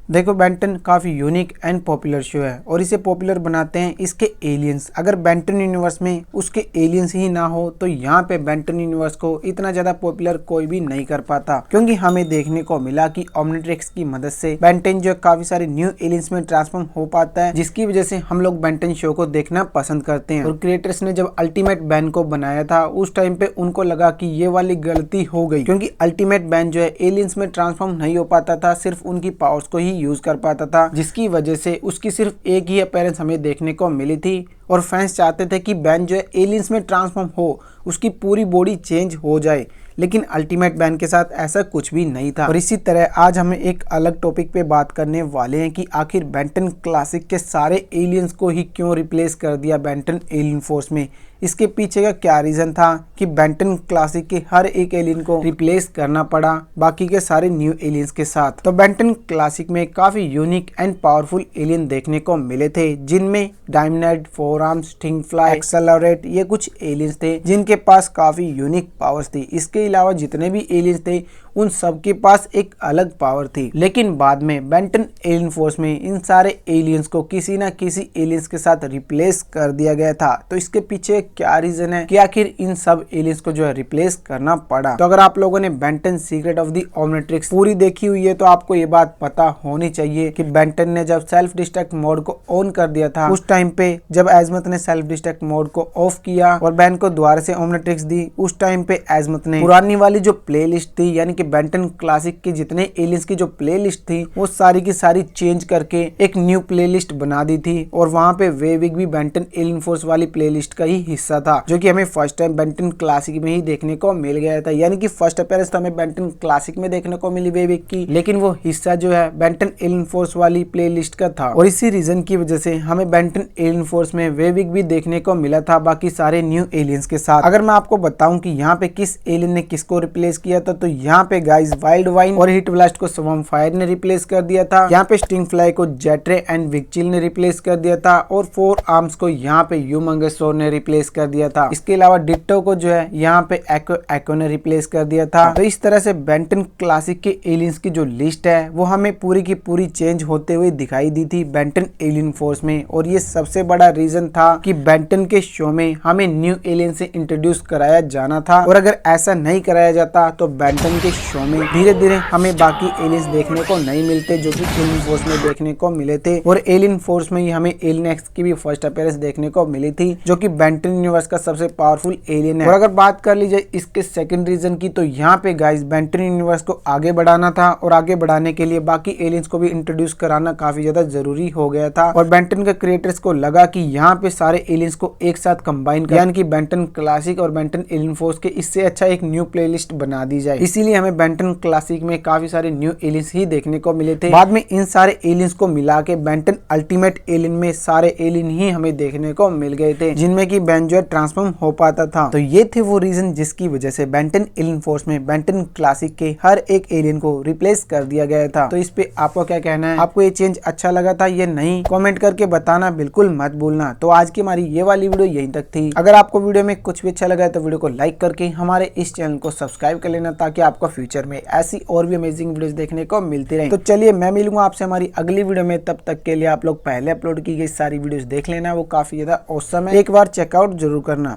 देखो बेंटन काफ़ी unique and popular show है और इसे पॉपुलर बनाते हैं इसके एलियंस। अगर बेंटन यूनिवर्स में उसके एलियंस ही ना हो तो यहाँ पे बेंटन यूनिवर्स को इतना ज़्यादा पॉपुलर कोई भी नहीं कर पाता, क्योंकि हमें देखने को मिला कि ओमनिट्रिक्स की मदद से बेंटन जो काफ़ी सारे न्यू एलियंस में ट्रांसफॉर्म हो पाता है, जिसकी वजह से हम लोग बेंटन शो को देखना पसंद करते हैं। और क्रिएटर्स ने जब अल्टीमेट बैन को बनाया था उस टाइम पे उनको लगा कि ये वाली गलती हो गई, क्योंकि अल्टीमेट बैन जो है एलियंस में ट्रांसफॉर्म नहीं हो पाता था, सिर्फ उनकी पावर्स को ही यूज कर पाता था, जिसकी वजह से उसकी सिर्फ एक ही अपीयरेंस हमें देखने को मिली थी। और फैंस चाहते थे कि बैन जो है एलियंस में ट्रांसफॉर्म हो, उसकी पूरी बॉडी चेंज हो जाए, लेकिन अल्टीमेट बैन के साथ ऐसा कुछ भी नहीं था। और इसी तरह आज हमें एक अलग टॉपिक पे बात करने वाले हैं कि आखिर बेंटन क्लासिक के सारे एलियंस को ही क्यों रिप्लेस कर दिया बेंटन एलियन फोर्स में। इसके पीछे का क्या रीजन था कि बेंटन क्लासिक के हर एक एलियन को रिप्लेस करना पड़ा बाकी के सारे न्यू एलियंस के साथ। तो बेंटन क्लासिक में काफी यूनिक एंड पावरफुल एलियन देखने को मिले थे, जिनमें डायमंड, फोर आर्म्स, स्टिंगफ्लाई, एक्सेलरेट, ये कुछ एलियंस थे जिनके पास काफी यूनिक पावर्स थी। इसके अलावा जितने भी एलियंस थे उन सबके पास एक अलग पावर थी, लेकिन बाद में बेंटन एलियन फोर्स में इन सारे एलियंस को किसी ना किसी एलियंस के साथ रिप्लेस कर दिया गया था। तो इसके पीछे क्या रीजन है कि आखिर इन सब एलियंस को जो है रिप्लेस करना पड़ा। तो अगर आप लोगों ने Ben Ten secret of the Omnitrix पूरी देखी हुई है तो आपको ये बात पता होनी चाहिए कि बेंटन ने जब सेल्फ डिस्ट्रक्ट मोड को ऑन कर दिया था, उस टाइम पे जब एजमत ने सेल्फ डिस्ट्रक्ट मोड को ऑफ किया और बैन को दोबारा से ओमनिट्रिक्स दी, उस टाइम पे एजमत ने पुरानी वाली जो प्लेलिस्ट थी, यानी कि बेंटन क्लासिक के जितने एलियंस की जो प्लेलिस्ट थी वो सारी की सारी चेंज करके एक न्यू प्लेलिस्ट बना दी थी। और वहां पे वेविक भी बेंटन एलियन फोर्स वाली प्लेलिस्ट का ही हिस्सा था, जो कि हमें फर्स्ट टाइम बेंटन क्लासिक में ही देखने को मिल गया था। यानी कि फर्स्ट अपीयरेंस तो हमें बेंटन क्लासिक में देखने को मिली वेविक की, लेकिन वो हिस्सा जो है बेंटन एलियन फोर्स वाली प्लेलिस्ट का था। और इसी रीजन की वजह से हमें बेंटन एलियन फोर्स में वेविक भी देखने को मिला था बाकी सारे न्यू एलियंस के साथ। अगर मैं आपको बताऊं कि यहाँ पे किस एलियन ने किसको रिप्लेस किया था, तो यहाँ पे गाइस वाइल्ड वाइन और हिट ब्लास्ट को स्वॉर्म फायर ने रिप्लेस कर दिया था। यहाँ पे स्टिंगफ्लाई को जेट्रे एंड विक्चिल ने रिप्लेस कर दिया था और फोर आर्म्स को यहाँ पे ह्यूमंगसौर ने रिप्लेस कर दिया था। इसके अलावा डिट्टो को जो है यहाँ पे एको ने रिप्लेस कर दिया था। तो इस तरह से बेंटन क्लासिक के एलियंस की जो लिस्ट है वो हमें पूरी की पूरी चेंज होते हुए दिखाई दी थी बेंटन एलियन फोर्स में। और ये सबसे बड़ा रीजन था कि बेंटन के शो में हमें न्यू एलियन से इंट्रोड्यूस कराया जाना था, और अगर ऐसा नहीं कराया जाता तो बेंटन के शो में धीरे धीरे हमें बाकी एलियंस देखने को नहीं मिलते जो कि एलियन फोर्स में देखने को मिले थे। और एलियन फोर्स में ही हमें एलियन एक्स की भी फर्स्ट अपीयरेंस देखने को मिली थी, जो कि बेंटन यूनिवर्स का सबसे पावरफुल एलियन है। और अगर बात कर ली जाए इसके सेकंड रीजन की, तो यहाँ पे गाइस बेंटन यूनिवर्स को आगे बढ़ाना था, और आगे बढ़ाने के लिए बाकी एलियंस को भी इंट्रोड्यूस कराना काफी ज्यादा जरूरी हो गया था। और बेंटन के क्रिएटर्स को लगा कि यहाँ पे सारे एलियंस को एक साथ कंबाइन कर, यानी कि बेंटन क्लासिक और बेंटन एलियन फोर्स के इससे अच्छा एक न्यू प्लेलिस्ट बना दी जाए। इसीलिए हमें बेंटन क्लासिक में काफी सारे न्यू एलियंस ही देखने को मिले थे। बाद में इन सारे एलियंस को मिला के बेंटन अल्टीमेट एलियन में सारे एलियन ही हमें देखने को मिल गए थे, जिनमें कि बेन जो है ट्रांसफॉर्म हो पाता था। तो ये थे वो रीजन जिसकी वजह से बेंटन एलियन फोर्स में बेंटन क्लासिक के हर एक एलियन को रिप्लेस कर दिया गया था। तो इस पे आपको क्या कहना है? आपको ये चेंज अच्छा लगा था या नहीं? कमेंट करके बताना बिल्कुल मत भूलना। तो आज की हमारी ये वाली वीडियो यहीं तक थी। अगर आपको वीडियो में कुछ भी अच्छा लगा तो वीडियो को लाइक करके हमारे इस चैनल को सब्सक्राइब कर लेना, ताकि आपको फ्यूचर में ऐसी और भी अमेजिंग वीडियोस देखने को मिलती रहे। तो चलिए मैं मिलूंगा आपसे हमारी अगली वीडियो में। तब तक के लिए आप लोग पहले अपलोड की गई सारी वीडियोस देख लेना, वो काफी ज्यादा ऑसम है, एक बार चेकआउट जरूर करना।